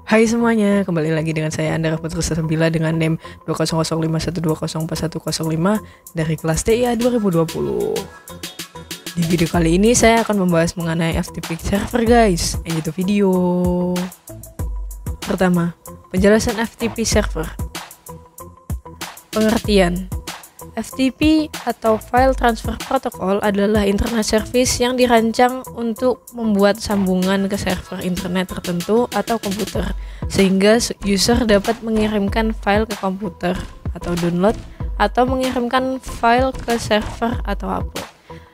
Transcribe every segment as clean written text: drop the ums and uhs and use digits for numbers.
Hai semuanya, kembali lagi dengan saya Andara Putri Sabila dengan NIM 20051210105 dari kelas TIA 2020. Di video kali ini saya akan membahas mengenai FTP server guys, yaitu video. Pertama, penjelasan FTP server. Pengertian. FTP atau File Transfer Protocol adalah internet service yang dirancang untuk membuat sambungan ke server internet tertentu atau komputer, sehingga user dapat mengirimkan file ke komputer atau download, atau mengirimkan file ke server atau upload.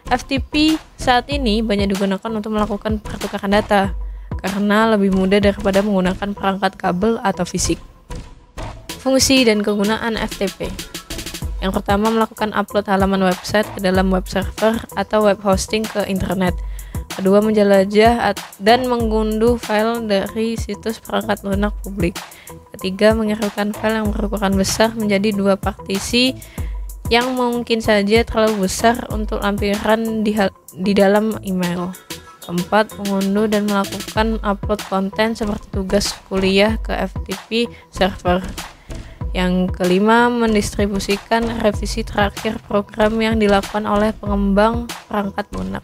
FTP saat ini banyak digunakan untuk melakukan pertukaran data, karena lebih mudah daripada menggunakan perangkat kabel atau fisik. Fungsi dan kegunaan FTP. Yang pertama, melakukan upload halaman website ke dalam web server atau web hosting ke internet. Kedua, menjelajah dan mengunduh file dari situs perangkat lunak publik. Ketiga, mengirimkan file yang berukuran besar menjadi dua partisi yang mungkin saja terlalu besar untuk lampiran di dalam email. Keempat, mengunduh dan melakukan upload konten seperti tugas kuliah ke FTP server. Yang kelima, mendistribusikan revisi terakhir program yang dilakukan oleh pengembang perangkat lunak.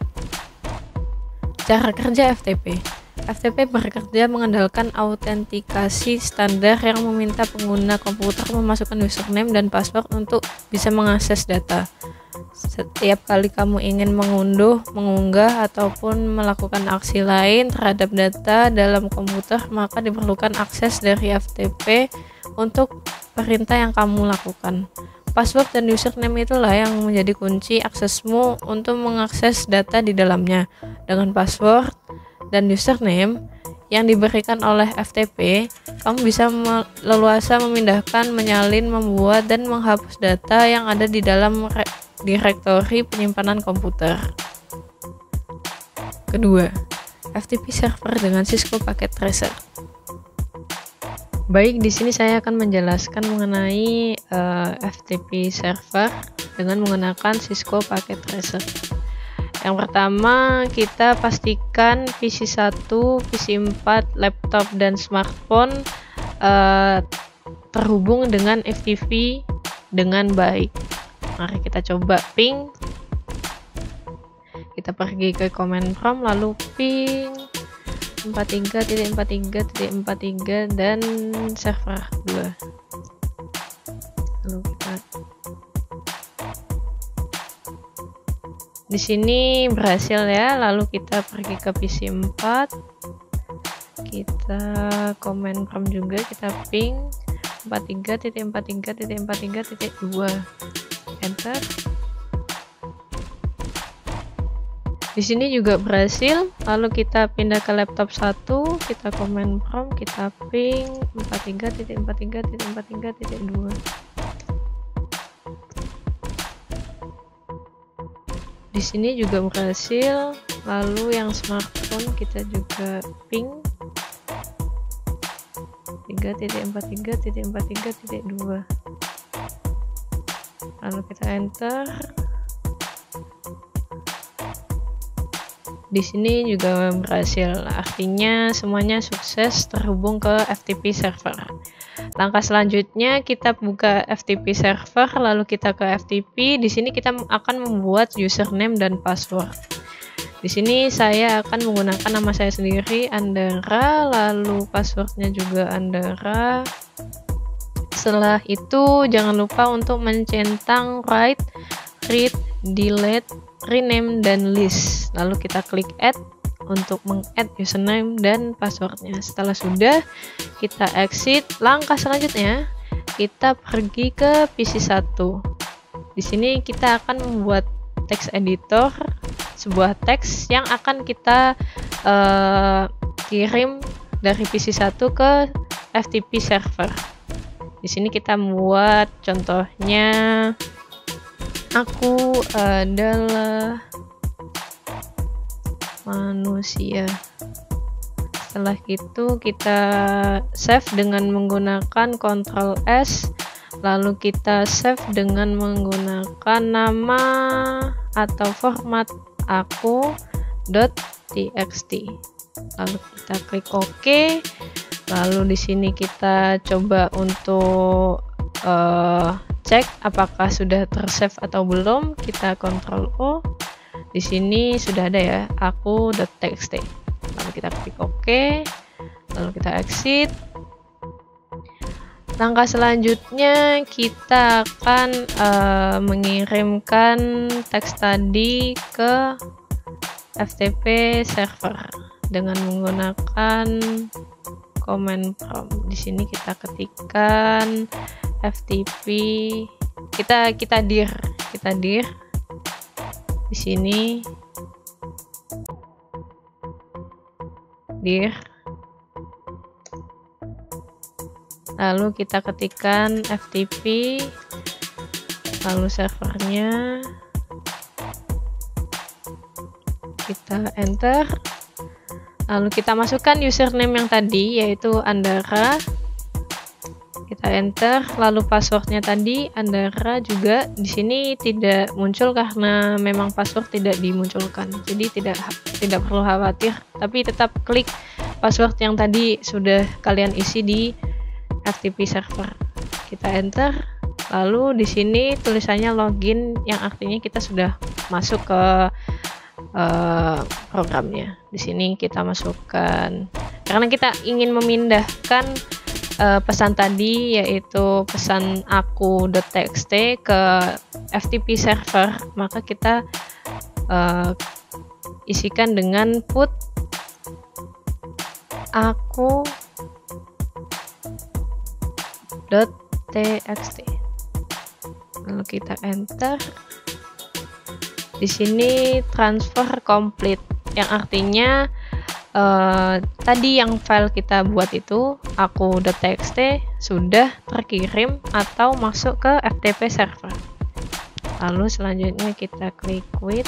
Cara kerja FTP. FTP bekerja mengandalkan autentikasi standar yang meminta pengguna komputer memasukkan username dan password untuk bisa mengakses data. Setiap kali kamu ingin mengunduh, mengunggah, ataupun melakukan aksi lain terhadap data dalam komputer, maka diperlukan akses dari FTP untuk perintah yang kamu lakukan. Password dan username itulah yang menjadi kunci aksesmu untuk mengakses data di dalamnya. Dengan password dan username yang diberikan oleh FTP, kamu bisa leluasa memindahkan, menyalin, membuat, dan menghapus data yang ada di dalam direktori penyimpanan komputer. Kedua, FTP server dengan Cisco Packet Tracer. Baik, di sini saya akan menjelaskan mengenai FTP server dengan menggunakan Cisco Packet Tracer. Yang pertama, kita pastikan PC 1, PC 4, laptop, dan smartphone terhubung dengan FTP dengan baik. Mari kita coba ping. Kita pergi ke command prompt, lalu ping 43.43.43 dan server 2. Lalu kita di sini berhasil ya. Lalu kita pergi ke PC 4, kita command prompt juga, kita ping 43.43.43.2, enter. Di sini juga berhasil. Lalu kita pindah ke laptop 1, kita command prompt, kita ping 43.43.43.2. Di sini juga berhasil. Lalu yang smartphone kita juga ping 3.43.43.2. Lalu kita enter. Di sini juga berhasil, artinya semuanya sukses terhubung ke FTP server. Langkah selanjutnya kita buka FTP server, lalu kita ke FTP. Di sini kita akan membuat username dan password. Di sini saya akan menggunakan nama saya sendiri, Andara, lalu passwordnya juga Andara. Setelah itu jangan lupa untuk mencentang write, read, delete, rename, dan list. Lalu kita klik add untuk meng-add username dan passwordnya. Setelah sudah, kita exit. Langkah selanjutnya kita pergi ke PC 1. Di sini kita akan membuat text editor, sebuah teks yang akan kita kirim dari PC 1 ke FTP server. Di sini kita membuat contohnya, aku adalah manusia. Setelah itu kita save dengan menggunakan Ctrl S, lalu kita save dengan menggunakan nama atau format aku.txt. Lalu kita klik OK. Lalu di sini kita coba untuk cek apakah sudah tersave atau belum. Kita Ctrl O. Di sini sudah ada ya, aku.txt. Lalu kita klik OK. Lalu kita exit. Langkah selanjutnya kita akan mengirimkan teks tadi ke FTP server dengan menggunakan command prompt. Di sini kita ketikkan FTP, kita dir di sini dir, lalu kita ketikkan FTP, lalu servernya, kita enter, lalu kita masukkan username yang tadi yaitu Andara, kita enter, lalu passwordnya tadi Andara juga. Di sini tidak muncul karena memang password tidak dimunculkan, jadi tidak perlu khawatir, tapi tetap klik password yang tadi sudah kalian isi di FTP server. Kita enter, lalu di sini tulisannya login, yang artinya kita sudah masuk ke programnya. Di sini kita masukkan, karena kita ingin memindahkan pesan tadi yaitu pesan aku.txt ke FTP server, maka kita isikan dengan put aku.txt, lalu kita enter. Di sini transfer complete, yang artinya tadi yang file kita buat itu aku.txt sudah terkirim atau masuk ke FTP server. Lalu selanjutnya kita klik quit.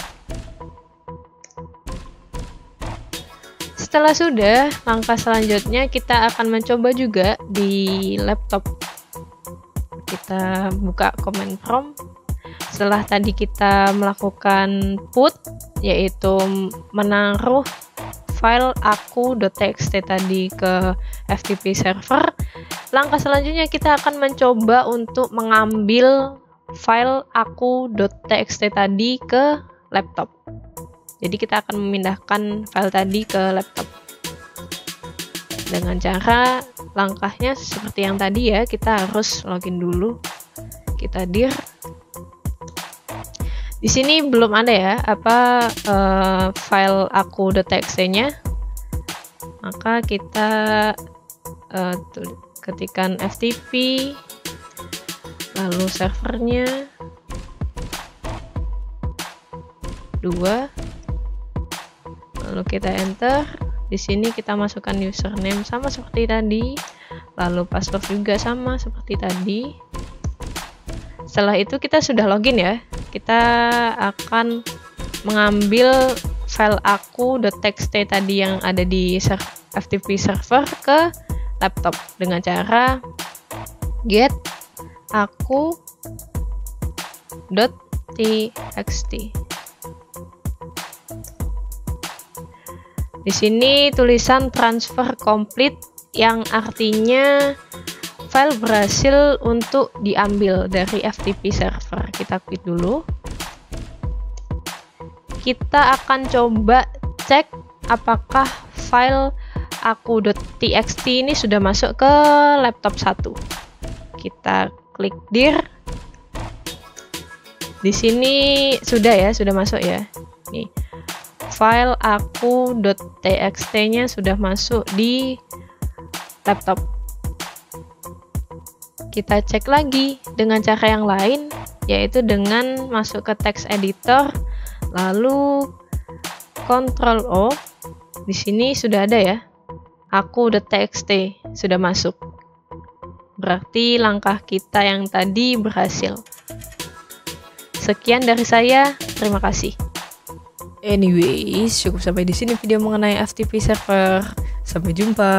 Setelah sudah, langkah selanjutnya kita akan mencoba juga di laptop. Kita buka command prompt. Setelah tadi kita melakukan put, yaitu menaruh file aku.txt tadi ke FTP server, langkah selanjutnya kita akan mencoba untuk mengambil file aku.txt tadi ke laptop. Jadi kita akan memindahkan file tadi ke laptop dengan cara langkahnya seperti yang tadi ya. Kita harus login dulu, kita dir. Di sini belum ada ya file aku.txt-nya, maka kita ketikkan FTP, lalu servernya 2, lalu kita enter. Di sini kita masukkan username sama seperti tadi, lalu password juga sama seperti tadi. Setelah itu kita sudah login ya. Kita akan mengambil file aku.txt tadi yang ada di FTP server ke laptop dengan cara get aku.txt. Di sini tulisan transfer complete, yang artinya file berhasil untuk diambil dari FTP server. Kita quit dulu. Kita akan coba cek apakah file aku.txt ini sudah masuk ke laptop 1. Kita klik dir. Di sini sudah ya, sudah masuk ya. Nih, file aku.txt-nya sudah masuk di laptop. Kita cek lagi dengan cara yang lain, yaitu dengan masuk ke text editor, lalu Ctrl O. Di sini sudah ada ya, aku.txt sudah masuk. Berarti langkah kita yang tadi berhasil. Sekian dari saya, terima kasih. Anyways, cukup sampai di sini video mengenai FTP server. Sampai jumpa.